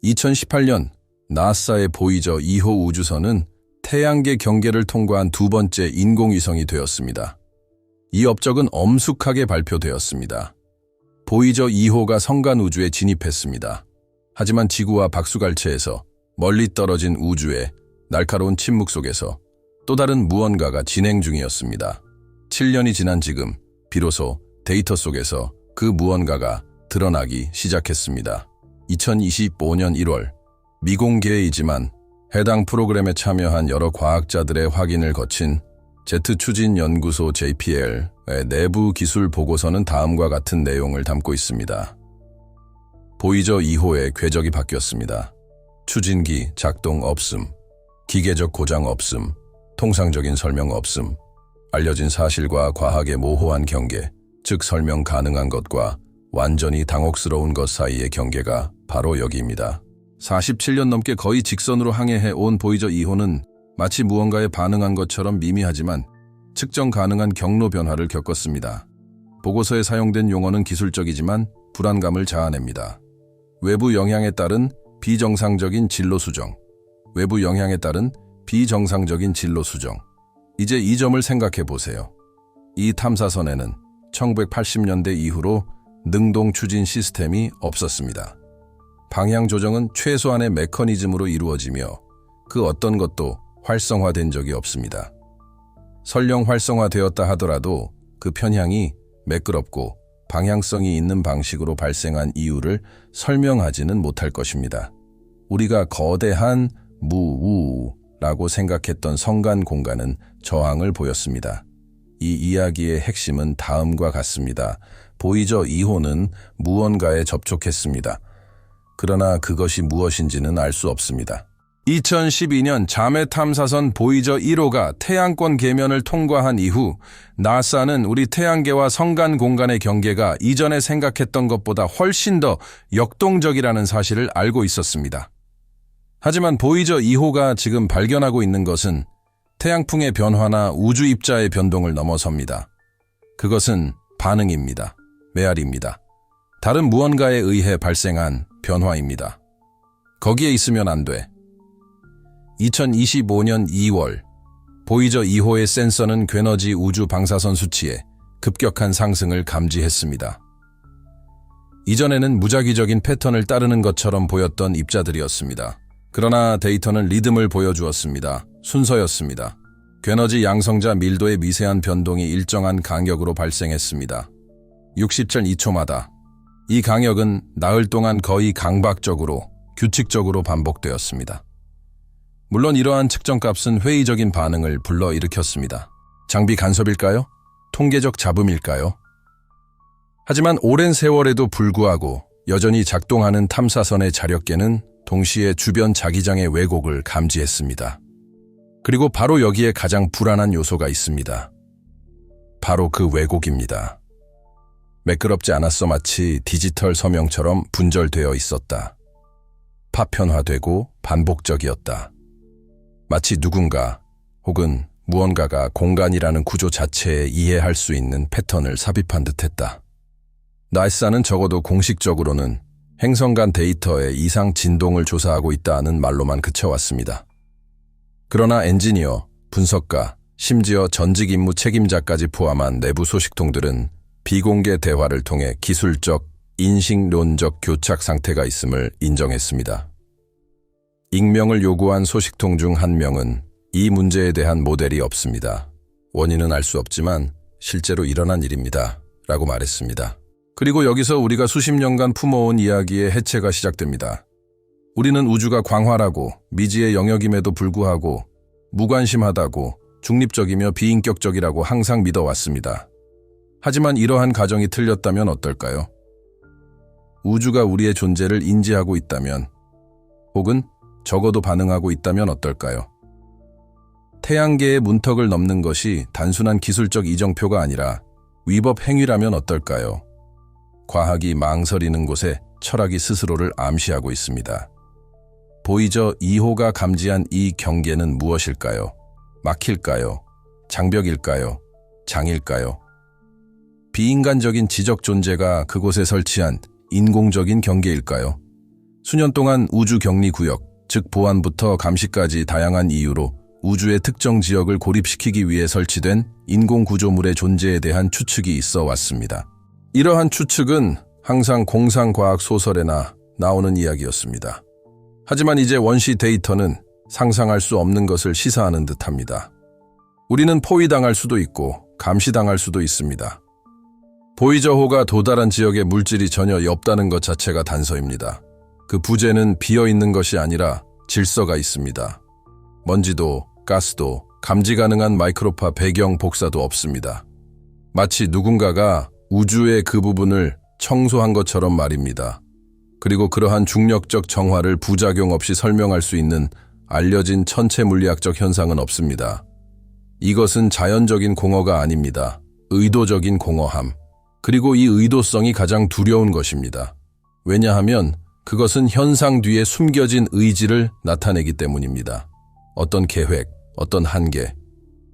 2018년 나사의 보이저 2호 우주선은 태양계 경계를 통과한 두 번째 인공위성이 되었습니다. 이 업적은 엄숙하게 발표되었습니다. 보이저 2호가 성간 우주에 진입했습니다. 하지만 지구와 박수갈채에서 멀리 떨어진 우주의 날카로운 침묵 속에서 또 다른 무언가가 진행 중이었습니다. 7년이 지난 지금 비로소 데이터 속에서 그 무언가가 드러나기 시작했습니다. 2025년 1월 미공개이지만 해당 프로그램에 참여한 여러 과학자들의 확인을 거친 제트추진연구소 JPL의 내부 기술 보고서는 다음과 같은 내용을 담고 있습니다. 보이저 2호의 궤적이 바뀌었습니다. 추진기 작동 없음, 기계적 고장 없음, 통상적인 설명 없음, 알려진 사실과 과학의 모호한 경계, 즉 설명 가능한 것과 완전히 당혹스러운 것 사이의 경계가 바로 여기입니다. 47년 넘게 거의 직선으로 항해해 온 보이저 2호는 마치 무언가에 반응한 것처럼 미미하지만 측정 가능한 경로 변화를 겪었습니다. 보고서에 사용된 용어는 기술적이지만 불안감을 자아냅니다. 외부 영향에 따른 비정상적인 진로 수정, 외부 영향에 따른 비정상적인 진로 수정. 이제 이 점을 생각해 보세요. 이 탐사선에는 1980년대 이후로 능동 추진 시스템이 없었습니다. 방향 조정은 최소한의 메커니즘으로 이루어지며 그 어떤 것도 활성화된 적이 없습니다. 설령 활성화되었다 하더라도 그 편향이 매끄럽고 방향성이 있는 방식으로 발생한 이유를 설명하지는 못할 것입니다. 우리가 거대한 무우라고 생각했던 성간 공간은 저항을 보였습니다. 이 이야기의 핵심은 다음과 같습니다. 보이저 2호는 무언가에 접촉했습니다. 그러나 그것이 무엇인지는 알 수 없습니다. 2012년 자매 탐사선 보이저 1호가 태양권 계면을 통과한 이후 나사는 우리 태양계와 성간 공간의 경계가 이전에 생각했던 것보다 훨씬 더 역동적이라는 사실을 알고 있었습니다. 하지만 보이저 2호가 지금 발견하고 있는 것은 태양풍의 변화나 우주 입자의 변동을 넘어섭니다. 그것은 반응입니다. 메아리입니다. 다른 무언가에 의해 발생한 변화입니다. 거기에 있으면 안 돼. 2025년 2월 보이저 2호의 센서는 괴너지 우주 방사선 수치에 급격한 상승을 감지했습니다. 이전에는 무작위적인 패턴을 따르는 것처럼 보였던 입자들이었습니다. 그러나 데이터는 리듬을 보여주었습니다. 순서였습니다. 괴너지 양성자 밀도의 미세한 변동이 일정한 간격으로 발생했습니다. 60.2초마다. 이 간격은 나흘 동안 거의 강박적으로, 규칙적으로 반복되었습니다. 물론 이러한 측정값은 회의적인 반응을 불러일으켰습니다. 장비 간섭일까요? 통계적 잡음일까요? 하지만 오랜 세월에도 불구하고 여전히 작동하는 탐사선의 자력계는 동시에 주변 자기장의 왜곡을 감지했습니다. 그리고 바로 여기에 가장 불안한 요소가 있습니다. 바로 그 왜곡입니다. 매끄럽지 않았어. 마치 디지털 서명처럼 분절되어 있었다. 파편화되고 반복적이었다. 마치 누군가 혹은 무언가가 공간이라는 구조 자체에 이해할 수 있는 패턴을 삽입한 듯했다. 나사는 적어도 공식적으로는 행성 간 데이터의 이상 진동을 조사하고 있다는 말로만 그쳐왔습니다. 그러나 엔지니어, 분석가, 심지어 전직 임무 책임자까지 포함한 내부 소식통들은 비공개 대화를 통해 기술적, 인식론적 교착 상태가 있음을 인정했습니다. 익명을 요구한 소식통 중 한 명은 이 문제에 대한 모델이 없습니다. 원인은 알 수 없지만 실제로 일어난 일입니다. 라고 말했습니다. 그리고 여기서 우리가 수십 년간 품어온 이야기의 해체가 시작됩니다. 우리는 우주가 광활하고 미지의 영역임에도 불구하고 무관심하다고 중립적이며 비인격적이라고 항상 믿어왔습니다. 하지만 이러한 가정이 틀렸다면 어떨까요? 우주가 우리의 존재를 인지하고 있다면, 혹은 적어도 반응하고 있다면 어떨까요? 태양계의 문턱을 넘는 것이 단순한 기술적 이정표가 아니라 위법 행위라면 어떨까요? 과학이 망설이는 곳에 철학이 스스로를 암시하고 있습니다. 보이저 2호가 감지한 이 경계는 무엇일까요? 막힐까요? 장벽일까요? 장일까요? 비인간적인 지적 존재가 그곳에 설치한 인공적인 경계일까요? 수년 동안 우주 격리 구역, 즉 보안부터 감시까지 다양한 이유로 우주의 특정 지역을 고립시키기 위해 설치된 인공 구조물의 존재에 대한 추측이 있어 왔습니다. 이러한 추측은 항상 공상과학 소설에나 나오는 이야기였습니다. 하지만 이제 원시 데이터는 상상할 수 없는 것을 시사하는 듯합니다. 우리는 포위당할 수도 있고 감시당할 수도 있습니다. 보이저호가 도달한 지역에 물질이 전혀 없다는 것 자체가 단서입니다. 그 부재는 비어있는 것이 아니라 질서가 있습니다. 먼지도, 가스도, 감지 가능한 마이크로파 배경 복사도 없습니다. 마치 누군가가 우주의 그 부분을 청소한 것처럼 말입니다. 그리고 그러한 중력적 정화를 부작용 없이 설명할 수 있는 알려진 천체 물리학적 현상은 없습니다. 이것은 자연적인 공허가 아닙니다. 의도적인 공허함. 그리고 이 의도성이 가장 두려운 것입니다. 왜냐하면 그것은 현상 뒤에 숨겨진 의지를 나타내기 때문입니다. 어떤 계획, 어떤 한계,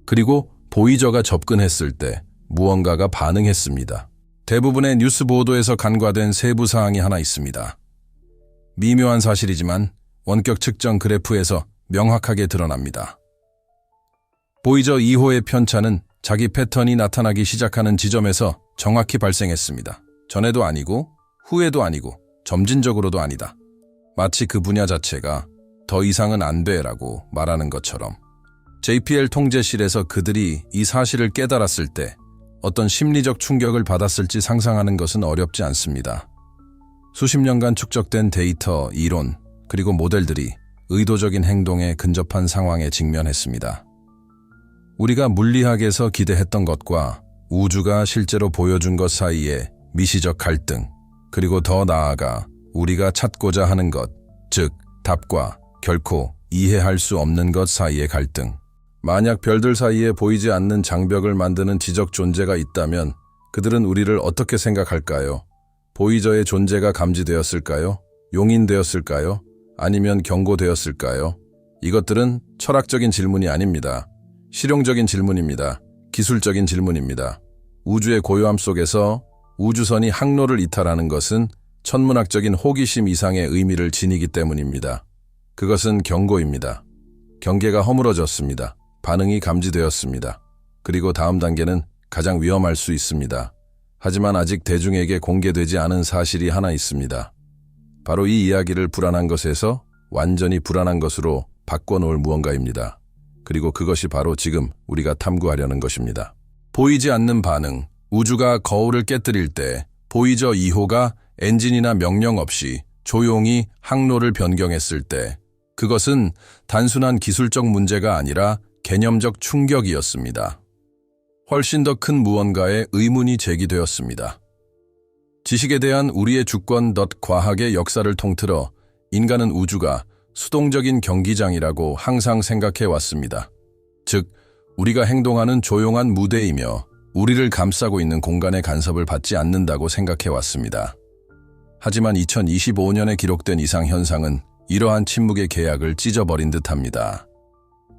그리고 보이저가 접근했을 때 무언가가 반응했습니다. 대부분의 뉴스 보도에서 간과된 세부 사항이 하나 있습니다. 미묘한 사실이지만 원격 측정 그래프에서 명확하게 드러납니다. 보이저 2호의 편차는 자기 패턴이 나타나기 시작하는 지점에서 정확히 발생했습니다. 전에도 아니고 후에도 아니고 점진적으로도 아니다. 마치 그 분야 자체가 더 이상은 안 돼라고 말하는 것처럼 JPL 통제실에서 그들이 이 사실을 깨달았을 때 어떤 심리적 충격을 받았을지 상상하는 것은 어렵지 않습니다. 수십 년간 축적된 데이터, 이론, 그리고 모델들이 의도적인 행동에 근접한 상황에 직면했습니다. 우리가 물리학에서 기대했던 것과 우주가 실제로 보여준 것 사이에 미시적 갈등, 그리고 더 나아가 우리가 찾고자 하는 것, 즉 답과 결코 이해할 수 없는 것 사이의 갈등. 만약 별들 사이에 보이지 않는 장벽을 만드는 지적 존재가 있다면 그들은 우리를 어떻게 생각할까요? 보이저의 존재가 감지되었을까요? 용인되었을까요? 아니면 경고되었을까요? 이것들은 철학적인 질문이 아닙니다. 실용적인 질문입니다. 기술적인 질문입니다. 우주의 고요함 속에서 우주선이 항로를 이탈하는 것은 천문학적인 호기심 이상의 의미를 지니기 때문입니다. 그것은 경고입니다. 경계가 허물어졌습니다. 반응이 감지되었습니다. 그리고 다음 단계는 가장 위험할 수 있습니다. 하지만 아직 대중에게 공개되지 않은 사실이 하나 있습니다. 바로 이 이야기를 불안한 것에서 완전히 불안한 것으로 바꿔놓을 무언가입니다. 그리고 그것이 바로 지금 우리가 탐구하려는 것입니다. 보이지 않는 반응, 우주가 거울을 깨뜨릴 때 보이저 2호가 엔진이나 명령 없이 조용히 항로를 변경했을 때 그것은 단순한 기술적 문제가 아니라 개념적 충격이었습니다. 훨씬 더 큰 무언가에 의문이 제기되었습니다. 지식에 대한 우리의 주권 과학의 역사를 통틀어 인간은 우주가 수동적인 경기장이라고 항상 생각해 왔습니다. 즉, 우리가 행동하는 조용한 무대이며 우리를 감싸고 있는 공간의 간섭을 받지 않는다고 생각해 왔습니다. 하지만 2025년에 기록된 이상현상은 이러한 침묵의 계약을 찢어버린 듯합니다.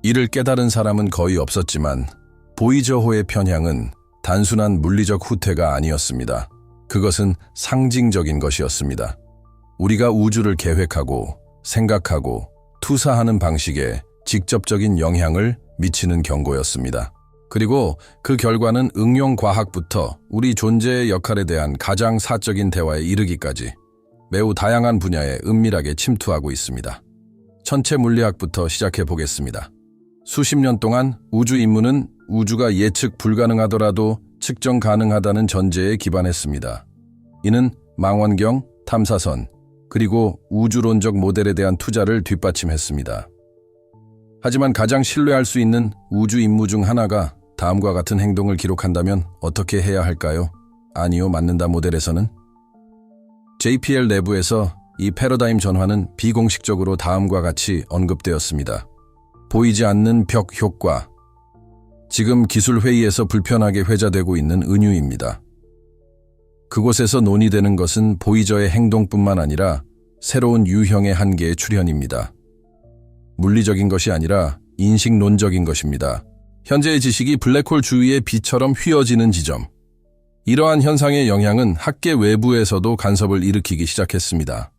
이를 깨달은 사람은 거의 없었지만 보이저호의 편향은 단순한 물리적 후퇴가 아니었습니다. 그것은 상징적인 것이었습니다. 우리가 우주를 계획하고 생각하고 투사하는 방식에 직접적인 영향을 미치는 경고였습니다. 그리고 그 결과는 응용과학부터 우리 존재의 역할에 대한 가장 사적인 대화에 이르기까지 매우 다양한 분야에 은밀하게 침투하고 있습니다. 천체 물리학부터 시작해 보겠습니다. 수십 년 동안 우주 인문은 우주가 예측 불가능하더라도 측정 가능하다는 전제에 기반했습니다. 이는 망원경, 탐사선, 그리고 우주론적 모델에 대한 투자를 뒷받침했습니다. 하지만 가장 신뢰할 수 있는 우주 임무 중 하나가 다음과 같은 행동을 기록한다면 어떻게 해야 할까요? 아니요, 맞는다 모델에서는 JPL 내부에서 이 패러다임 전환은 비공식적으로 다음과 같이 언급되었습니다. 보이지 않는 벽 효과. 지금 기술회의에서 불편하게 회자되고 있는 은유입니다. 그곳에서 논의되는 것은 보이저의 행동뿐만 아니라 새로운 유형의 한계의 출현입니다. 물리적인 것이 아니라 인식론적인 것입니다. 현재의 지식이 블랙홀 주위의 비처럼 휘어지는 지점. 이러한 현상의 영향은 학계 외부에서도 간섭을 일으키기 시작했습니다.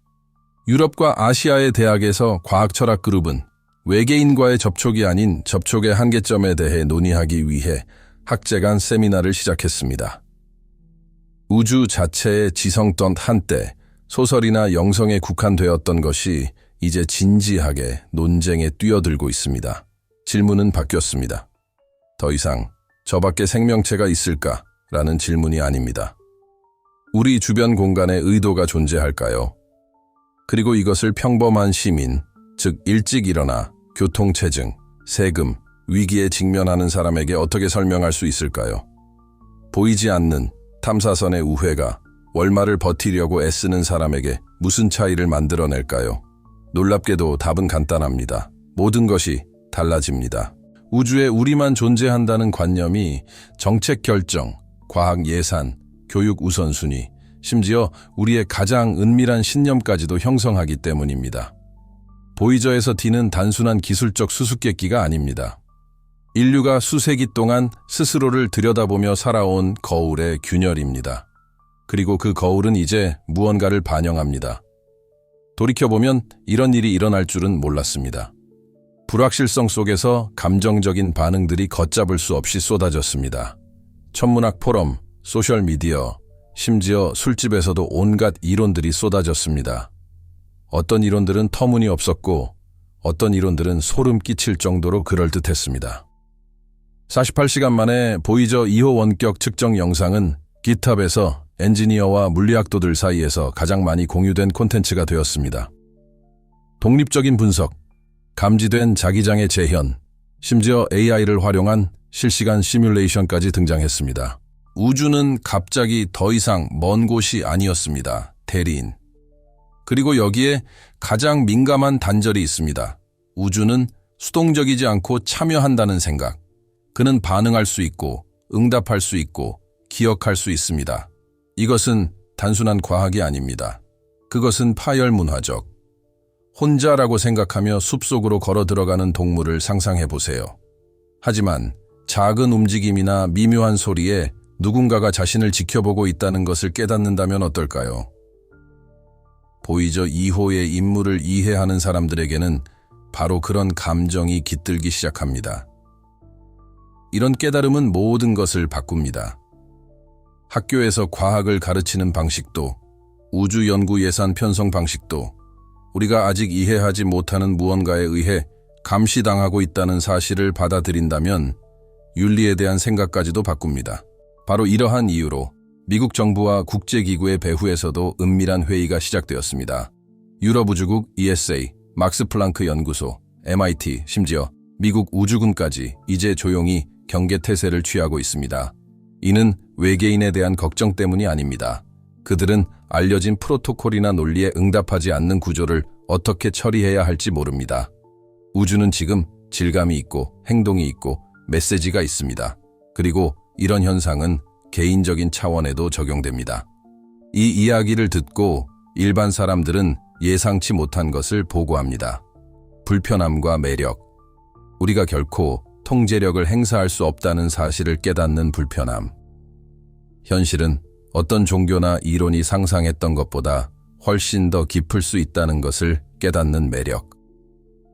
유럽과 아시아의 대학에서 과학철학 그룹은 외계인과의 접촉이 아닌 접촉의 한계점에 대해 논의하기 위해 학제 간 세미나를 시작했습니다. 우주 자체의 지성던 한때 소설이나 영성에 국한되었던 것이 이제 진지하게 논쟁에 뛰어들고 있습니다. 질문은 바뀌었습니다. 더 이상 저밖에 생명체가 있을까라는 질문이 아닙니다. 우리 주변 공간에 의도가 존재할까요? 그리고 이것을 평범한 시민, 즉 일찍 일어나 교통체증, 세금, 위기에 직면하는 사람에게 어떻게 설명할 수 있을까요? 보이지 않는 탐사선의 우회가 월말을 버티려고 애쓰는 사람에게 무슨 차이를 만들어낼까요? 놀랍게도 답은 간단합니다. 모든 것이 달라집니다. 우주에 우리만 존재한다는 관념이 정책 결정, 과학 예산, 교육 우선순위, 심지어 우리의 가장 은밀한 신념까지도 형성하기 때문입니다. 보이저에서 D는 단순한 기술적 수수께끼가 아닙니다. 인류가 수세기 동안 스스로를 들여다보며 살아온 거울의 균열입니다. 그리고 그 거울은 이제 무언가를 반영합니다. 돌이켜보면 이런 일이 일어날 줄은 몰랐습니다. 불확실성 속에서 감정적인 반응들이 걷잡을 수 없이 쏟아졌습니다. 천문학 포럼, 소셜미디어, 심지어 술집에서도 온갖 이론들이 쏟아졌습니다. 어떤 이론들은 터무니없었고 어떤 이론들은 소름 끼칠 정도로 그럴듯했습니다. 48시간 만에 보이저 2호 원격 측정 영상은 GitHub에서 엔지니어와 물리학도들 사이에서 가장 많이 공유된 콘텐츠가 되었습니다. 독립적인 분석, 감지된 자기장의 재현, 심지어 AI를 활용한 실시간 시뮬레이션까지 등장했습니다. 우주는 갑자기 더 이상 먼 곳이 아니었습니다. 대리인. 그리고 여기에 가장 민감한 단절이 있습니다. 우주는 수동적이지 않고 참여한다는 생각. 그는 반응할 수 있고, 응답할 수 있고, 기억할 수 있습니다. 이것은 단순한 과학이 아닙니다. 그것은 파열문화적. 혼자라고 생각하며 숲속으로 걸어 들어가는 동물을 상상해 보세요. 하지만 작은 움직임이나 미묘한 소리에 누군가가 자신을 지켜보고 있다는 것을 깨닫는다면 어떨까요? 보이저 2호의 임무를 이해하는 사람들에게는 바로 그런 감정이 깃들기 시작합니다. 이런 깨달음은 모든 것을 바꿉니다. 학교에서 과학을 가르치는 방식도, 우주 연구 예산 편성 방식도 우리가 아직 이해하지 못하는 무언가에 의해 감시당하고 있다는 사실을 받아들인다면 윤리에 대한 생각까지도 바꿉니다. 바로 이러한 이유로 미국 정부와 국제기구의 배후에서도 은밀한 회의가 시작되었습니다. 유럽 우주국 ESA, 막스 플랑크 연구소, MIT, 심지어 미국 우주군까지 이제 조용히 경계태세를 취하고 있습니다. 이는 외계인에 대한 걱정 때문이 아닙니다. 그들은 알려진 프로토콜이나 논리에 응답하지 않는 구조를 어떻게 처리해야 할지 모릅니다. 우주는 지금 질감이 있고 행동이 있고 메시지가 있습니다. 그리고 이런 현상은 개인적인 차원에도 적용됩니다. 이 이야기를 듣고 일반 사람들은 예상치 못한 것을 보고합니다. 불편함과 매력. 우리가 결코 통제력을 행사할 수 없다는 사실을 깨닫는 불편함. 현실은 어떤 종교나 이론이 상상했던 것보다 훨씬 더 깊을 수 있다는 것을 깨닫는 매력.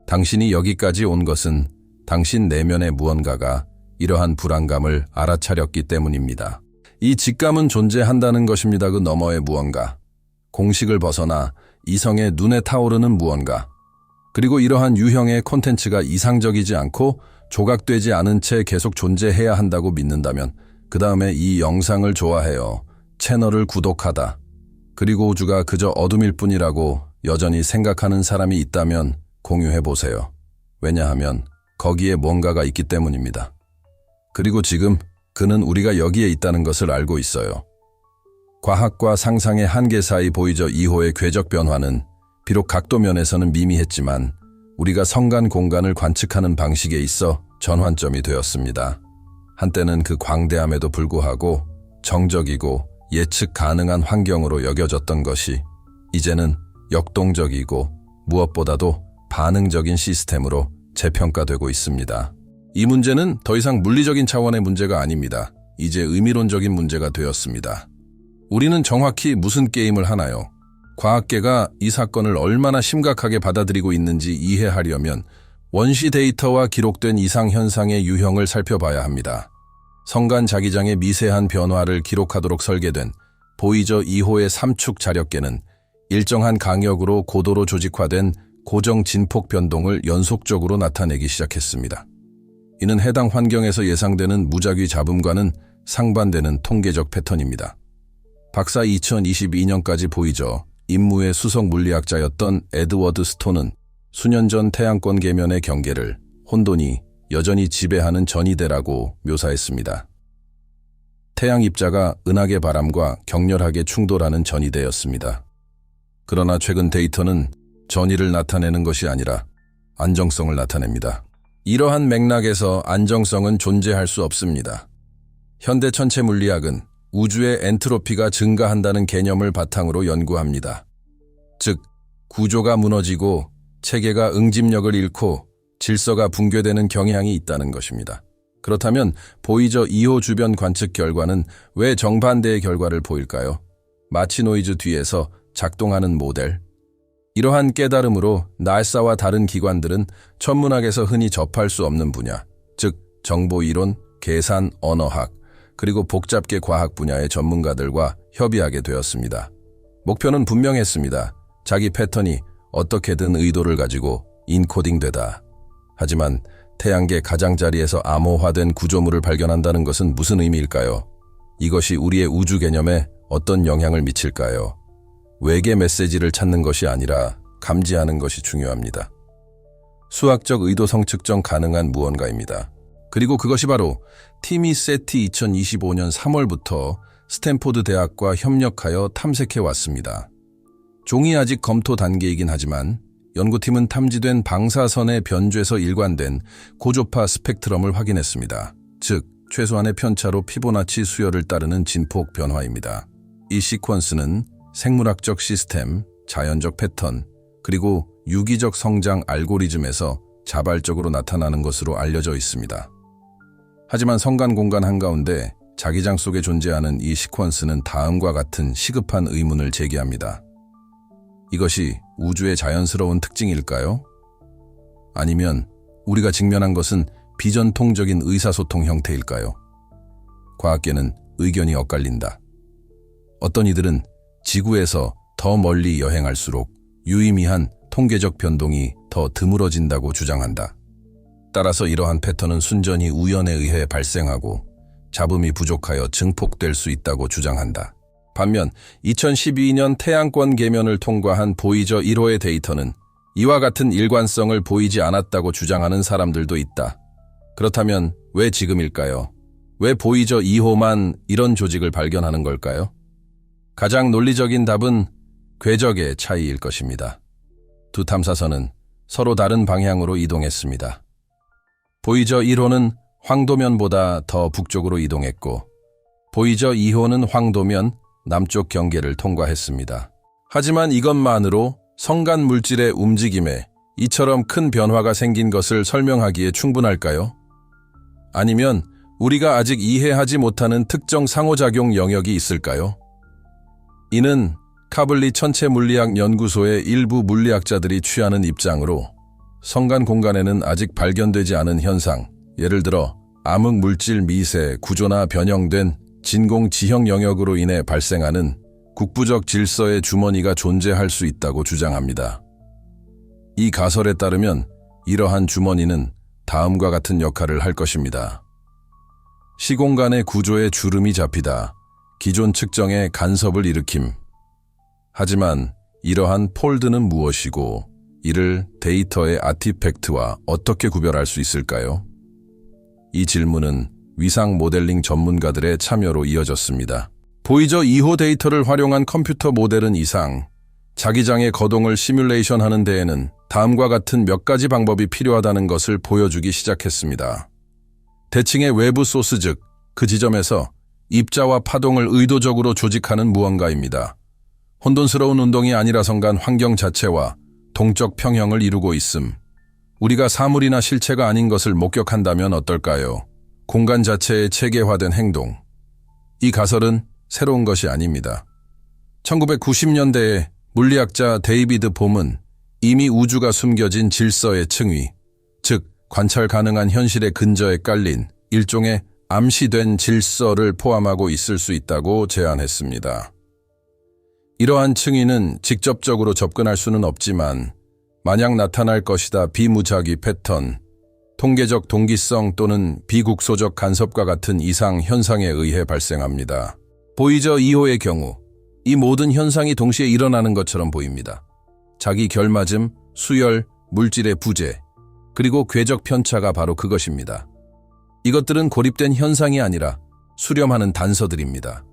당신이 여기까지 온 것은 당신 내면의 무언가가 이러한 불안감을 알아차렸기 때문입니다. 이 직감은 존재한다는 것입니다. 그 너머의 무언가. 공식을 벗어나 이성의 눈에 타오르는 무언가. 그리고 이러한 유형의 콘텐츠가 이상적이지 않고 조각되지 않은 채 계속 존재해야 한다고 믿는다면 그 다음에 이 영상을 좋아해요. 채널을 구독하다. 그리고 우주가 그저 어둠일 뿐이라고 여전히 생각하는 사람이 있다면 공유해보세요. 왜냐하면 거기에 뭔가가 있기 때문입니다. 그리고 지금 그는 우리가 여기에 있다는 것을 알고 있어요. 과학과 상상의 한계 사이 보이저 2호의 궤적 변화는 비록 각도 면에서는 미미했지만 우리가 성간 공간을 관측하는 방식에 있어 전환점이 되었습니다. 한때는 그 광대함에도 불구하고 정적이고 예측 가능한 환경으로 여겨졌던 것이 이제는 역동적이고 무엇보다도 반응적인 시스템으로 재평가되고 있습니다. 이 문제는 더 이상 물리적인 차원의 문제가 아닙니다. 이제 의미론적인 문제가 되었습니다. 우리는 정확히 무슨 게임을 하나요? 과학계가 이 사건을 얼마나 심각하게 받아들이고 있는지 이해하려면 원시 데이터와 기록된 이상현상의 유형을 살펴봐야 합니다. 성간 자기장의 미세한 변화를 기록하도록 설계된 보이저 2호의 삼축 자력계는 일정한 강역으로 고도로 조직화된 고정 진폭 변동을 연속적으로 나타내기 시작했습니다. 이는 해당 환경에서 예상되는 무작위 잡음과는 상반되는 통계적 패턴입니다. 박사 2022년까지 보이저 임무의 수석 물리학자였던 에드워드 스톤은 수년 전 태양권 계면의 경계를 혼돈이 여전히 지배하는 전이대라고 묘사했습니다. 태양 입자가 은하계 바람과 격렬하게 충돌하는 전이대였습니다. 그러나 최근 데이터는 전이를 나타내는 것이 아니라 안정성을 나타냅니다. 이러한 맥락에서 안정성은 존재할 수 없습니다. 현대 천체 물리학은 우주의 엔트로피가 증가한다는 개념을 바탕으로 연구합니다. 즉, 구조가 무너지고 체계가 응집력을 잃고 질서가 붕괴되는 경향이 있다는 것입니다. 그렇다면 보이저 2호 주변 관측 결과는 왜 정반대의 결과를 보일까요? 마치 노이즈 뒤에서 작동하는 모델. 이러한 깨달음으로 나사와 다른 기관들은 천문학에서 흔히 접할 수 없는 분야, 즉 정보이론, 계산, 언어학, 그리고 복잡계 과학 분야의 전문가들과 협의하게 되었습니다. 목표는 분명했습니다. 자기 패턴이 어떻게든 의도를 가지고 인코딩되다. 하지만 태양계 가장자리에서 암호화된 구조물을 발견한다는 것은 무슨 의미일까요? 이것이 우리의 우주 개념에 어떤 영향을 미칠까요? 외계 메시지를 찾는 것이 아니라 감지하는 것이 중요합니다. 수학적 의도성 측정 가능한 무언가입니다. 그리고 그것이 바로 티미 세티 2025년 3월부터 스탠포드 대학과 협력하여 탐색해 왔습니다. 종이 아직 검토 단계이긴 하지만 연구팀은 탐지된 방사선의 변주에서 일관된 고조파 스펙트럼을 확인했습니다. 즉, 최소한의 편차로 피보나치 수열을 따르는 진폭 변화입니다. 이 시퀀스는 생물학적 시스템, 자연적 패턴, 그리고 유기적 성장 알고리즘에서 자발적으로 나타나는 것으로 알려져 있습니다. 하지만 성간 공간 한가운데 자기장 속에 존재하는 이 시퀀스는 다음과 같은 시급한 의문을 제기합니다. 이것이 우주의 자연스러운 특징일까요? 아니면 우리가 직면한 것은 비전통적인 의사소통 형태일까요? 과학계는 의견이 엇갈린다. 어떤 이들은 지구에서 더 멀리 여행할수록 유의미한 통계적 변동이 더 드물어진다고 주장한다. 따라서 이러한 패턴은 순전히 우연에 의해 발생하고 잡음이 부족하여 증폭될 수 있다고 주장한다. 반면 2012년 태양권 계면을 통과한 보이저 1호의 데이터는 이와 같은 일관성을 보이지 않았다고 주장하는 사람들도 있다. 그렇다면 왜 지금일까요? 왜 보이저 2호만 이런 조직을 발견하는 걸까요? 가장 논리적인 답은 궤적의 차이일 것입니다. 두 탐사선은 서로 다른 방향으로 이동했습니다. 보이저 1호는 황도면보다 더 북쪽으로 이동했고 보이저 2호는 황도면 남쪽 경계를 통과했습니다. 하지만 이것만으로 성간 물질의 움직임에 이처럼 큰 변화가 생긴 것을 설명하기에 충분할까요? 아니면 우리가 아직 이해하지 못하는 특정 상호작용 영역이 있을까요? 이는 카블리 천체물리학 연구소의 일부 물리학자들이 취하는 입장으로 성간 공간에는 아직 발견되지 않은 현상, 예를 들어 암흑 물질 미세, 구조나 변형된 진공 지형 영역으로 인해 발생하는 국부적 질서의 주머니가 존재할 수 있다고 주장합니다. 이 가설에 따르면 이러한 주머니는 다음과 같은 역할을 할 것입니다. 시공간의 구조에 주름이 잡히다 기존 측정에 간섭을 일으킴. 하지만 이러한 폴드는 무엇이고 이를 데이터의 아티팩트와 어떻게 구별할 수 있을까요? 이 질문은 위상 모델링 전문가들의 참여로 이어졌습니다. 보이저 2호 데이터를 활용한 컴퓨터 모델은 이상, 자기장의 거동을 시뮬레이션하는 데에는 다음과 같은 몇 가지 방법이 필요하다는 것을 보여주기 시작했습니다. 대칭의 외부 소스 즉 그 지점에서 입자와 파동을 의도적으로 조직하는 무언가입니다. 혼돈스러운 운동이 아니라 성간 환경 자체와 동적 평형을 이루고 있음. 우리가 사물이나 실체가 아닌 것을 목격한다면 어떨까요? 공간 자체의 체계화된 행동. 이 가설은 새로운 것이 아닙니다. 1990년대에 물리학자 데이비드 봄은 이미 우주가 숨겨진 질서의 층위, 즉 관찰 가능한 현실의 근저에 깔린 일종의 암시된 질서를 포함하고 있을 수 있다고 제안했습니다. 이러한 층위는 직접적으로 접근할 수는 없지만 만약 나타날 것이다 비무작위 패턴, 통계적 동기성 또는 비국소적 간섭과 같은 이상 현상에 의해 발생합니다. 보이저 2호의 경우 이 모든 현상이 동시에 일어나는 것처럼 보입니다. 자기 결맞음, 수열, 물질의 부재, 그리고 궤적 편차가 바로 그것입니다. 이것들은 고립된 현상이 아니라 수렴하는 단서들입니다.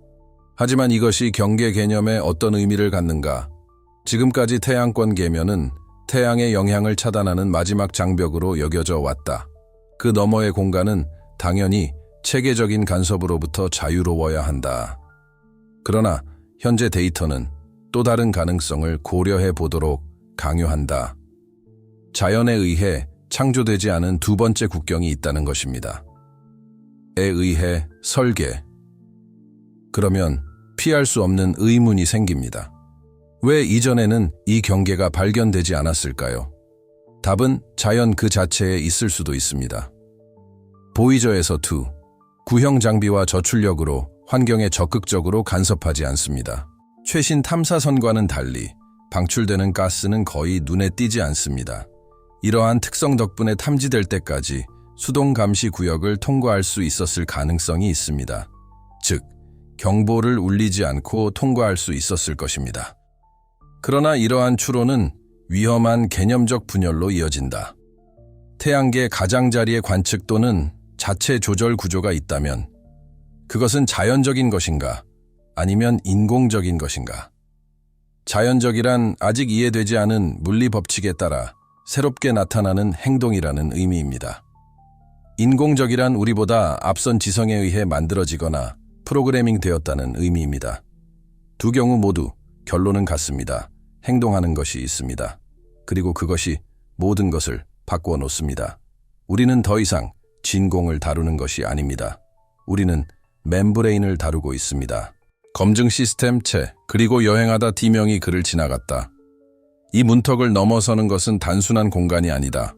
하지만 이것이 경계 개념에 어떤 의미를 갖는가? 지금까지 태양권 계면은 태양의 영향을 차단하는 마지막 장벽으로 여겨져 왔다. 그 너머의 공간은 당연히 체계적인 간섭으로부터 자유로워야 한다. 그러나 현재 데이터는 또 다른 가능성을 고려해 보도록 강요한다. 자연에 의해 창조되지 않은 두 번째 국경이 있다는 것입니다. 에 의해 설계. 그러면 피할 수 없는 의문이 생깁니다. 왜 이전에는 이 경계가 발견되지 않았을까요? 답은 자연 그 자체에 있을 수도 있습니다. 보이저에서 2, 구형 장비와 저출력으로 환경에 적극적으로 간섭하지 않습니다. 최신 탐사선과는 달리 방출되는 가스는 거의 눈에 띄지 않습니다. 이러한 특성 덕분에 탐지될 때까지 수동 감시 구역을 통과할 수 있었을 가능성이 있습니다. 즉, 경보를 울리지 않고 통과할 수 있었을 것입니다. 그러나 이러한 추론은 위험한 개념적 분열로 이어진다. 태양계 가장자리의 관측 또는 자체 조절 구조가 있다면 그것은 자연적인 것인가 아니면 인공적인 것인가? 자연적이란 아직 이해되지 않은 물리 법칙에 따라 새롭게 나타나는 행동이라는 의미입니다. 인공적이란 우리보다 앞선 지성에 의해 만들어지거나 프로그래밍 되었다는 의미입니다. 두 경우 모두 결론은 같습니다. 행동하는 것이 있습니다. 그리고 그것이 모든 것을 바꾸어 놓습니다. 우리는 더 이상 진공을 다루는 것이 아닙니다. 우리는 멤브레인을 다루고 있습니다. 검증 시스템 채, 그리고 여행하다 D명이 그를 지나갔다. 이 문턱을 넘어서는 것은 단순한 공간이 아니다.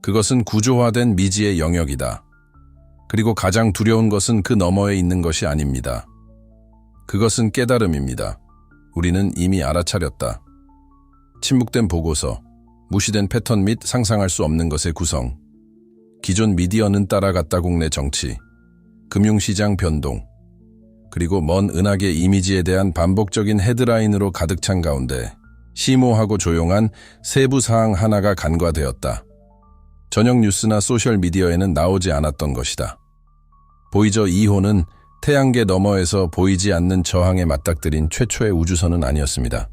그것은 구조화된 미지의 영역이다. 그리고 가장 두려운 것은 그 너머에 있는 것이 아닙니다. 그것은 깨달음입니다. 우리는 이미 알아차렸다. 침묵된 보고서, 무시된 패턴 및 상상할 수 없는 것의 구성, 기존 미디어는 따라갔다 국내 정치, 금융시장 변동, 그리고 먼 은하계 이미지에 대한 반복적인 헤드라인으로 가득 찬 가운데 심오하고 조용한 세부 사항 하나가 간과되었다. 저녁 뉴스나 소셜미디어에는 나오지 않았던 것이다. 보이저 2호는 태양계 너머에서 보이지 않는 저항에 맞닥뜨린 최초의 우주선은 아니었습니다.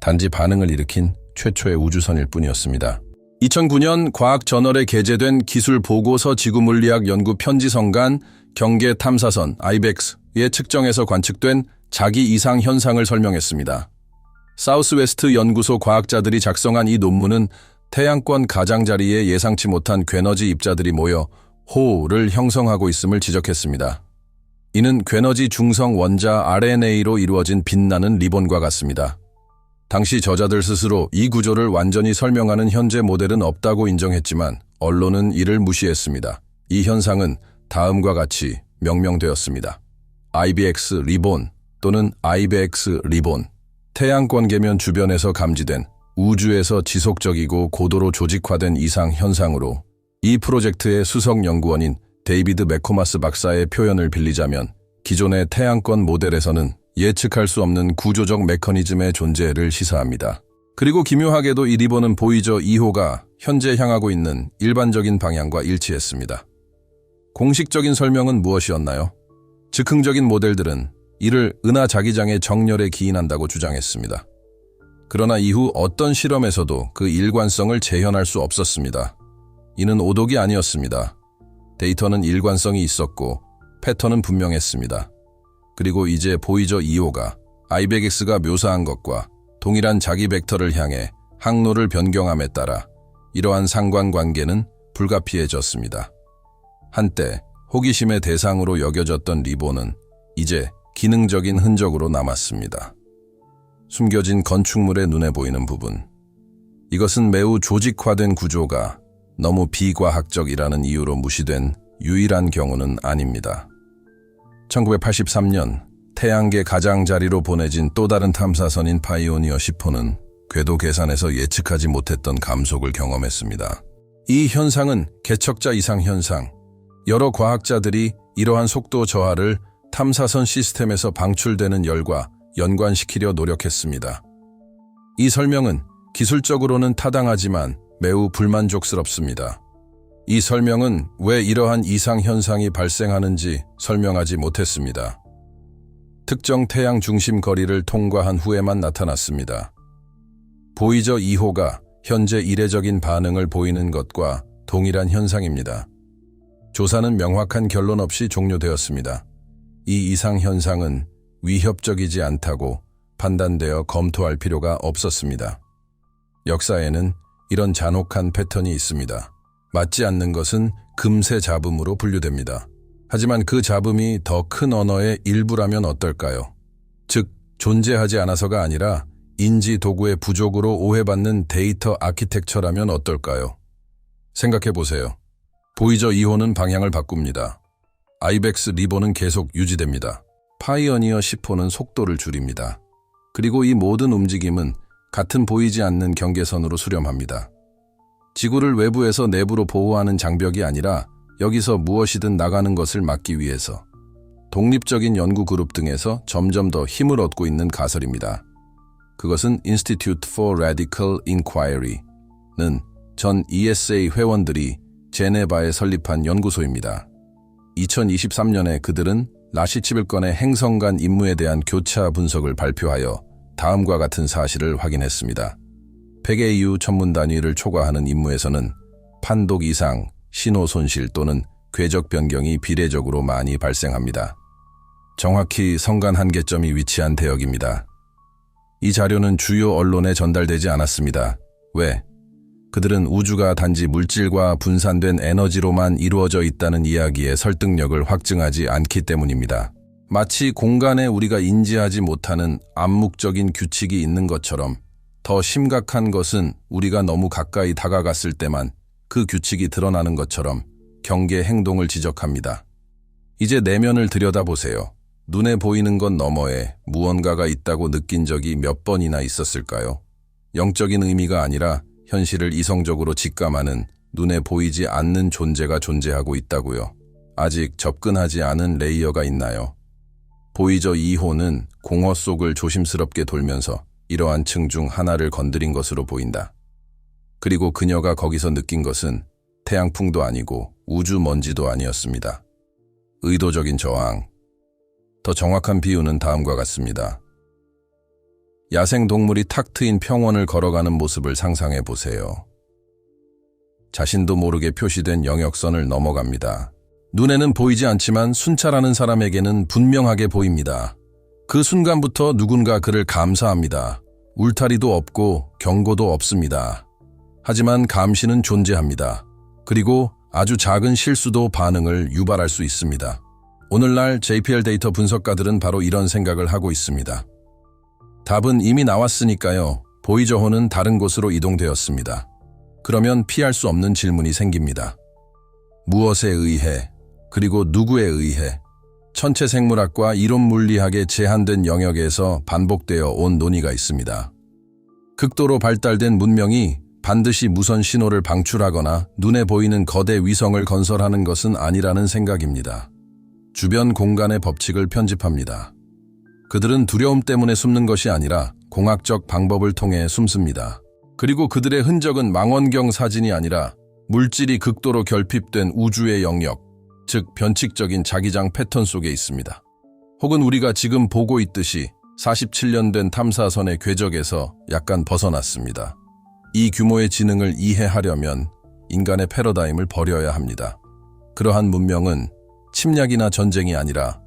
단지 반응을 일으킨 최초의 우주선일 뿐이었습니다. 2009년 과학저널에 게재된 기술보고서 지구물리학 연구 편지성간 경계 탐사선 IBEX의 측정에서 관측된 자기 이상 현상을 설명했습니다. 사우스웨스트 연구소 과학자들이 작성한 이 논문은 태양권 가장자리에 예상치 못한 괴너지 입자들이 모여 호를 형성하고 있음을 지적했습니다. 이는 괴너지 중성 원자 RNA로 이루어진 빛나는 리본과 같습니다. 당시 저자들 스스로 이 구조를 완전히 설명하는 현재 모델은 없다고 인정했지만 언론은 이를 무시했습니다. 이 현상은 다음과 같이 명명되었습니다. IBX 리본 또는 IBEX 리본, 태양권 계면 주변에서 감지된 우주에서 지속적이고 고도로 조직화된 이상 현상으로 이 프로젝트의 수석 연구원인 데이비드 매코마스 박사의 표현을 빌리자면 기존의 태양권 모델에서는 예측할 수 없는 구조적 메커니즘의 존재를 시사합니다. 그리고 기묘하게도 이 리본은 보이저 2호가 현재 향하고 있는 일반적인 방향과 일치했습니다. 공식적인 설명은 무엇이었나요? 즉흥적인 모델들은 이를 은하 자기장의 정렬에 기인한다고 주장했습니다. 그러나 이후 어떤 실험에서도 그 일관성을 재현할 수 없었습니다. 이는 오독이 아니었습니다. 데이터는 일관성이 있었고 패턴은 분명했습니다. 그리고 이제 보이저 2호가 IBEX가 묘사한 것과 동일한 자기 벡터를 향해 항로를 변경함에 따라 이러한 상관관계는 불가피해졌습니다. 한때 호기심의 대상으로 여겨졌던 리본은 이제 기능적인 흔적으로 남았습니다. 숨겨진 건축물의 눈에 보이는 부분. 이것은 매우 조직화된 구조가 너무 비과학적이라는 이유로 무시된 유일한 경우는 아닙니다. 1983년 태양계 가장자리로 보내진 또 다른 탐사선인 파이오니어 10호는 궤도 계산에서 예측하지 못했던 감속을 경험했습니다. 이 현상은 개척자 이상 현상, 여러 과학자들이 이러한 속도 저하를 탐사선 시스템에서 방출되는 열과 연관시키려 노력했습니다. 이 설명은 기술적으로는 타당하지만 매우 불만족스럽습니다. 이 설명은 왜 이러한 이상 현상이 발생하는지 설명하지 못했습니다. 특정 태양 중심 거리를 통과한 후에만 나타났습니다. 보이저 2호가 현재 이례적인 반응을 보이는 것과 동일한 현상입니다. 조사는 명확한 결론 없이 종료되었습니다. 이 이상 현상은 위협적이지 않다고 판단되어 검토할 필요가 없었습니다. 역사에는 이런 잔혹한 패턴이 있습니다. 맞지 않는 것은 금세 잡음으로 분류됩니다. 하지만 그 잡음이 더 큰 언어의 일부라면 어떨까요? 즉, 존재하지 않아서가 아니라 인지 도구의 부족으로 오해받는 데이터 아키텍처라면 어떨까요? 생각해보세요. 보이저 2호는 방향을 바꿉니다. 아이벡스 리본은 계속 유지됩니다. 파이오니어 10호는 속도를 줄입니다. 그리고 이 모든 움직임은 같은 보이지 않는 경계선으로 수렴합니다. 지구를 외부에서 내부로 보호하는 장벽이 아니라 여기서 무엇이든 나가는 것을 막기 위해서 독립적인 연구 그룹 등에서 점점 더 힘을 얻고 있는 가설입니다. 그것은 Institute for Radical Inquiry는 전 ESA 회원들이 제네바에 설립한 연구소입니다. 2023년에 그들은 라시치빌건의 행성 간 임무에 대한 교차 분석을 발표하여 다음과 같은 사실을 확인했습니다. 100의 이후 천문 단위를 초과하는 임무에서는 판독 이상, 신호 손실 또는 궤적 변경이 비례적으로 많이 발생합니다. 정확히 성간 한계점이 위치한 대역입니다. 이 자료는 주요 언론에 전달되지 않았습니다. 왜? 그들은 우주가 단지 물질과 분산된 에너지로만 이루어져 있다는 이야기의 설득력을 확증하지 않기 때문입니다. 마치 공간에 우리가 인지하지 못하는 암묵적인 규칙이 있는 것처럼 더 심각한 것은 우리가 너무 가까이 다가갔을 때만 그 규칙이 드러나는 것처럼 경계 행동을 지적합니다. 이제 내면을 들여다보세요. 눈에 보이는 것 너머에 무언가가 있다고 느낀 적이 몇 번이나 있었을까요? 영적인 의미가 아니라 현실을 이성적으로 직감하는 눈에 보이지 않는 존재가 존재하고 있다고요. 아직 접근하지 않은 레이어가 있나요? 보이저 2호는 공허 속을 조심스럽게 돌면서 이러한 층 중 하나를 건드린 것으로 보인다. 그리고 그녀가 거기서 느낀 것은 태양풍도 아니고 우주 먼지도 아니었습니다. 의도적인 저항. 더 정확한 비유는 다음과 같습니다. 야생동물이 탁 트인 평원을 걸어가는 모습을 상상해 보세요. 자신도 모르게 표시된 영역선을 넘어갑니다. 눈에는 보이지 않지만 순찰하는 사람에게는 분명하게 보입니다. 그 순간부터 누군가 그를 감사합니다. 울타리도 없고 경고도 없습니다. 하지만 감시는 존재합니다. 그리고 아주 작은 실수도 반응을 유발할 수 있습니다. 오늘날 JPL 데이터 분석가들은 바로 이런 생각을 하고 있습니다. 답은 이미 나왔으니까요. 보이저호는 다른 곳으로 이동되었습니다. 그러면 피할 수 없는 질문이 생깁니다. 무엇에 의해, 그리고 누구에 의해? 천체생물학과 이론물리학의 제한된 영역에서 반복되어 온 논의가 있습니다. 극도로 발달된 문명이 반드시 무선 신호를 방출하거나 눈에 보이는 거대 위성을 건설하는 것은 아니라는 생각입니다. 주변 공간의 법칙을 편집합니다. 그들은 두려움 때문에 숨는 것이 아니라 공학적 방법을 통해 숨습니다. 그리고 그들의 흔적은 망원경 사진이 아니라 물질이 극도로 결핍된 우주의 영역, 즉 변칙적인 자기장 패턴 속에 있습니다. 혹은 우리가 지금 보고 있듯이 47년 된 탐사선의 궤적에서 약간 벗어났습니다. 이 규모의 지능을 이해하려면 인간의 패러다임을 버려야 합니다. 그러한 문명은 침략이나 전쟁이 아니라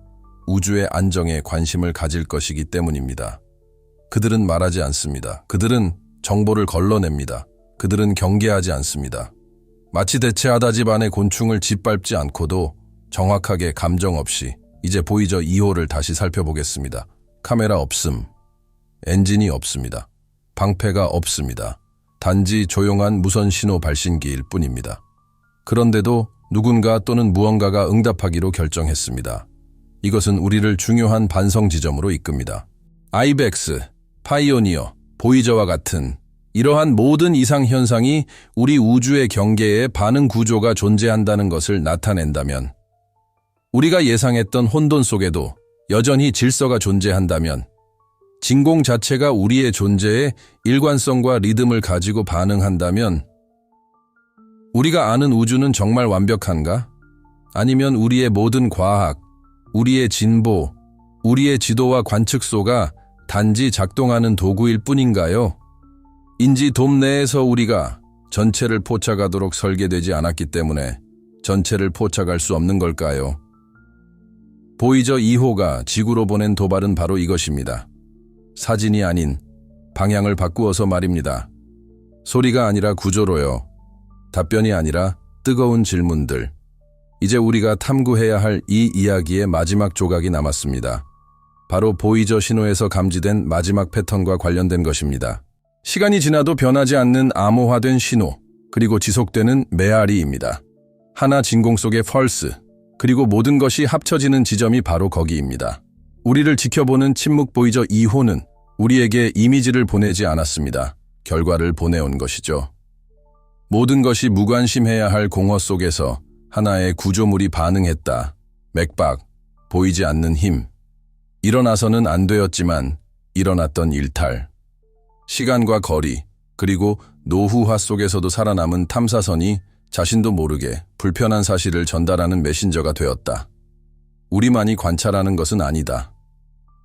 우주의 안정에 관심을 가질 것이기 때문입니다. 그들은 말하지 않습니다. 그들은 정보를 걸러냅니다. 그들은 경계하지 않습니다. 마치 대체하다 집안의 곤충을 짓밟지 않고도 정확하게 감정 없이 이제 보이저 2호를 다시 살펴보겠습니다. 카메라 없음. 엔진이 없습니다. 방패가 없습니다. 단지 조용한 무선 신호 발신기일 뿐입니다. 그런데도 누군가 또는 무언가가 응답하기로 결정했습니다. 이것은 우리를 중요한 반성 지점으로 이끕니다. 아이벡스, 파이오니어, 보이저와 같은 이러한 모든 이상 현상이 우리 우주의 경계에 반응 구조가 존재한다는 것을 나타낸다면, 우리가 예상했던 혼돈 속에도 여전히 질서가 존재한다면, 진공 자체가 우리의 존재에 일관성과 리듬을 가지고 반응한다면, 우리가 아는 우주는 정말 완벽한가? 아니면 우리의 모든 과학, 우리의 진보, 우리의 지도와 관측소가 단지 작동하는 도구일 뿐인가요? 인지 돔 내에서 우리가 전체를 포착하도록 설계되지 않았기 때문에 전체를 포착할 수 없는 걸까요? 보이저 2호가 지구로 보낸 도발은 바로 이것입니다. 사진이 아닌 방향을 바꾸어서 말입니다. 소리가 아니라 구조로요. 답변이 아니라 뜨거운 질문들. 이제 우리가 탐구해야 할 이 이야기의 마지막 조각이 남았습니다. 바로 보이저 신호에서 감지된 마지막 패턴과 관련된 것입니다. 시간이 지나도 변하지 않는 암호화된 신호, 그리고 지속되는 메아리입니다. 하나 진공 속의 펄스, 그리고 모든 것이 합쳐지는 지점이 바로 거기입니다. 우리를 지켜보는 침묵 보이저 2호는 우리에게 이미지를 보내지 않았습니다. 결과를 보내온 것이죠. 모든 것이 무관심해야 할 공허 속에서 하나의 구조물이 반응했다. 맥박, 보이지 않는 힘. 일어나서는 안 되었지만 일어났던 일탈. 시간과 거리, 그리고 노후화 속에서도 살아남은 탐사선이 자신도 모르게 불편한 사실을 전달하는 메신저가 되었다. 우리만이 관찰하는 것은 아니다.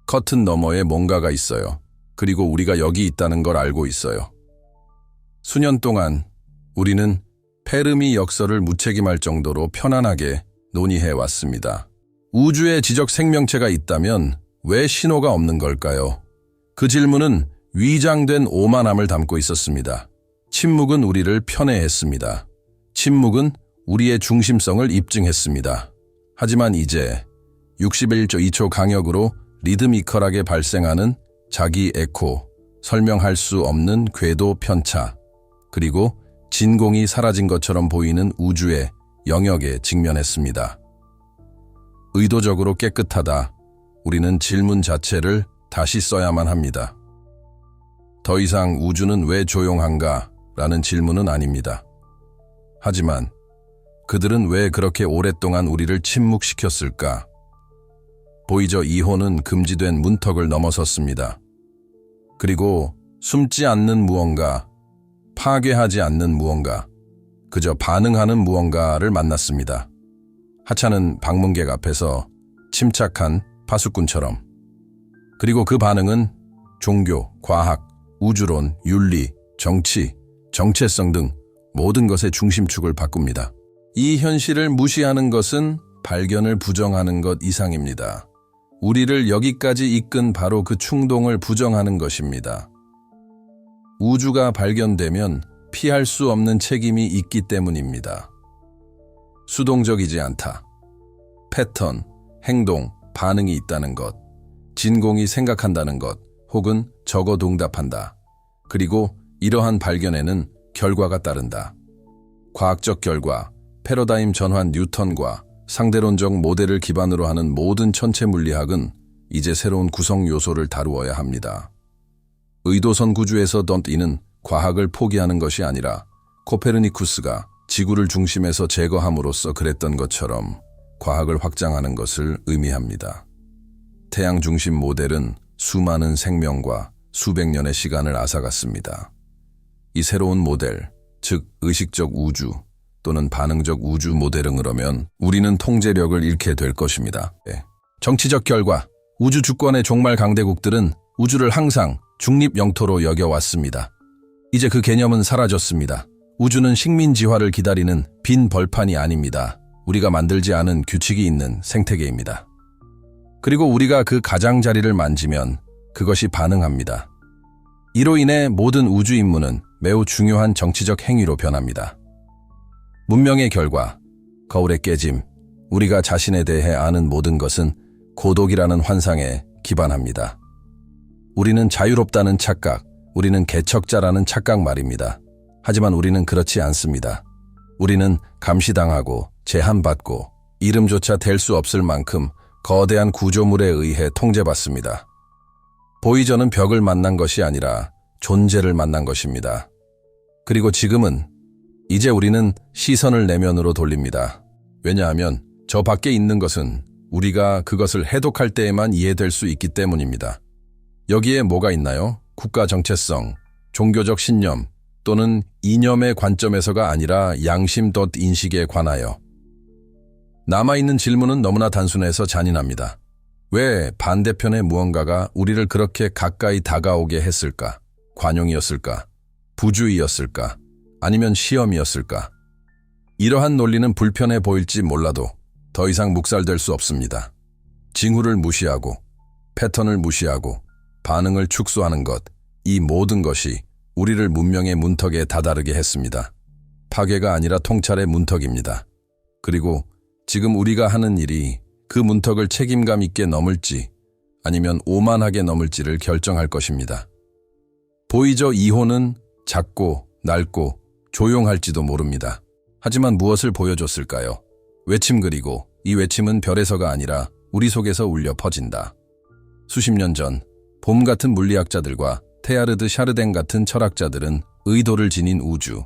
커튼 너머에 뭔가가 있어요. 그리고 우리가 여기 있다는 걸 알고 있어요. 수년 동안 우리는 페르미 역설을 무책임할 정도로 편안하게 논의해 왔습니다. 우주에 지적 생명체가 있다면 왜 신호가 없는 걸까요? 그 질문은 위장된 오만함을 담고 있었습니다. 침묵은 우리를 편애했습니다. 침묵은 우리의 중심성을 입증했습니다. 하지만 이제 61조 2초 강역으로 리드미컬하게 발생하는 자기 에코, 설명할 수 없는 궤도 편차, 그리고 진공이 사라진 것처럼 보이는 우주의 영역에 직면했습니다. 의도적으로 깨끗하다. 우리는 질문 자체를 다시 써야만 합니다. 더 이상 우주는 왜 조용한가? 라는 질문은 아닙니다. 하지만 그들은 왜 그렇게 오랫동안 우리를 침묵시켰을까? 보이저 2호는 금지된 문턱을 넘어섰습니다. 그리고 숨지 않는 무언가, 파괴하지 않는 무언가, 그저 반응하는 무언가를 만났습니다. 하찮은 방문객 앞에서 침착한 파수꾼처럼. 그리고 그 반응은 종교, 과학, 우주론, 윤리, 정치, 정체성 등 모든 것의 중심축을 바꿉니다. 이 현실을 무시하는 것은 발견을 부정하는 것 이상입니다. 우리를 여기까지 이끈 바로 그 충동을 부정하는 것입니다. 우주가 발견되면 피할 수 없는 책임이 있기 때문입니다. 수동적이지 않다. 패턴, 행동, 반응이 있다는 것, 진공이 생각한다는 것, 혹은 적어 동답한다. 그리고 이러한 발견에는 결과가 따른다. 과학적 결과, 패러다임 전환 뉴턴과 상대론적 모델을 기반으로 하는 모든 천체 물리학은 이제 새로운 구성 요소를 다루어야 합니다. 의도선 구주에서 던트는 과학을 포기하는 것이 아니라 코페르니쿠스가 지구를 중심에서 제거함으로써 그랬던 것처럼 과학을 확장하는 것을 의미합니다. 태양 중심 모델은 수많은 생명과 수백 년의 시간을 앗아갔습니다. 이 새로운 모델, 즉 의식적 우주 또는 반응적 우주 모델은 그러면 우리는 통제력을 잃게 될 것입니다. 정치적 결과, 우주 주권의 종말 강대국들은 우주를 항상 중립 영토로 여겨왔습니다. 이제 그 개념은 사라졌습니다. 우주는 식민지화를 기다리는 빈 벌판이 아닙니다. 우리가 만들지 않은 규칙이 있는 생태계입니다. 그리고 우리가 그 가장자리를 만지면 그것이 반응합니다. 이로 인해 모든 우주 임무는 매우 중요한 정치적 행위로 변합니다. 문명의 결과, 거울의 깨짐, 우리가 자신에 대해 아는 모든 것은 고독이라는 환상에 기반합니다. 우리는 자유롭다는 착각, 우리는 개척자라는 착각 말입니다. 하지만 우리는 그렇지 않습니다. 우리는 감시당하고 제한받고 이름조차 댈 수 없을 만큼 거대한 구조물에 의해 통제받습니다. 보이저는 벽을 만난 것이 아니라 존재를 만난 것입니다. 그리고 지금은 이제 우리는 시선을 내면으로 돌립니다. 왜냐하면 저 밖에 있는 것은 우리가 그것을 해독할 때에만 이해될 수 있기 때문입니다. 여기에 뭐가 있나요? 국가 정체성, 종교적 신념 또는 이념의 관점에서가 아니라 양심 인식에 관하여. 남아있는 질문은 너무나 단순해서 잔인합니다. 왜 반대편의 무언가가 우리를 그렇게 가까이 다가오게 했을까? 관용이었을까? 부주의였을까? 아니면 시험이었을까? 이러한 논리는 불편해 보일지 몰라도 더 이상 묵살될 수 없습니다. 징후를 무시하고 패턴을 무시하고 반응을 축소하는 것, 이 모든 것이 우리를 문명의 문턱에 다다르게 했습니다. 파괴가 아니라 통찰의 문턱입니다. 그리고 지금 우리가 하는 일이 그 문턱을 책임감 있게 넘을지 아니면 오만하게 넘을지를 결정할 것입니다. 보이저 2호는 작고 낡고 조용할지도 모릅니다. 하지만 무엇을 보여줬을까요? 외침, 그리고 이 외침은 별에서가 아니라 우리 속에서 울려 퍼진다. 수십 년 전 봄 같은 물리학자들과 테아르드 샤르댕 같은 철학자들은 의도를 지닌 우주,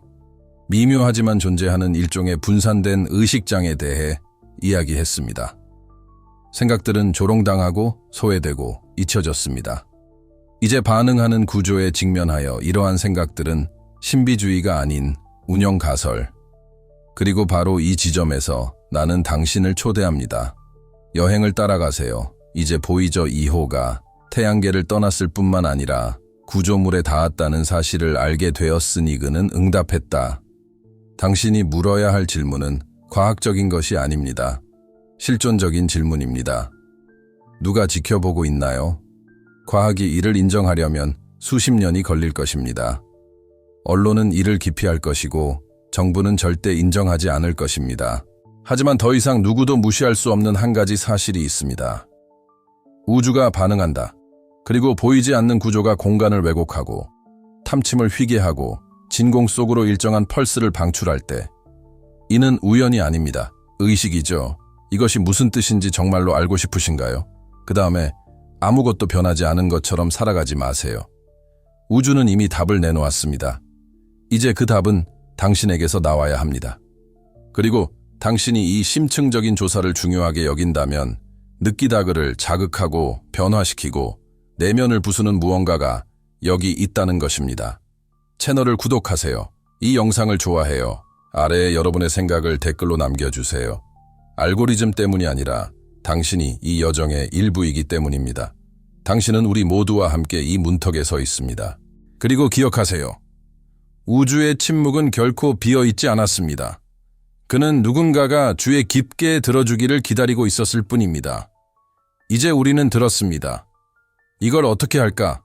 미묘하지만 존재하는 일종의 분산된 의식장에 대해 이야기했습니다. 생각들은 조롱당하고 소외되고 잊혀졌습니다. 이제 반응하는 구조에 직면하여 이러한 생각들은 신비주의가 아닌 운영가설. 그리고 바로 이 지점에서 나는 당신을 초대합니다. 여행을 따라가세요. 이제 보이저 2호가 태양계를 떠났을 뿐만 아니라 구조물에 닿았다는 사실을 알게 되었으니 그는 응답했다. 당신이 물어야 할 질문은 과학적인 것이 아닙니다. 실존적인 질문입니다. 누가 지켜보고 있나요? 과학이 이를 인정하려면 수십 년이 걸릴 것입니다. 언론은 이를 기피할 것이고 정부는 절대 인정하지 않을 것입니다. 하지만 더 이상 누구도 무시할 수 없는 한 가지 사실이 있습니다. 우주가 반응한다. 그리고 보이지 않는 구조가 공간을 왜곡하고 탐침을 휘게 하고 진공 속으로 일정한 펄스를 방출할 때 이는 우연이 아닙니다. 의식이죠. 이것이 무슨 뜻인지 정말로 알고 싶으신가요? 그 다음에 아무것도 변하지 않은 것처럼 살아가지 마세요. 우주는 이미 답을 내놓았습니다. 이제 그 답은 당신에게서 나와야 합니다. 그리고 당신이 이 심층적인 조사를 중요하게 여긴다면 느끼다그를 자극하고 변화시키고 내면을 부수는 무언가가 여기 있다는 것입니다. 채널을 구독하세요. 이 영상을 좋아해요. 아래에 여러분의 생각을 댓글로 남겨주세요. 알고리즘 때문이 아니라 당신이 이 여정의 일부이기 때문입니다. 당신은 우리 모두와 함께 이 문턱에 서 있습니다. 그리고 기억하세요. 우주의 침묵은 결코 비어있지 않았습니다. 그는 누군가가 주에 깊게 들어주기를 기다리고 있었을 뿐입니다. 이제 우리는 들었습니다. 이걸 어떻게 할까?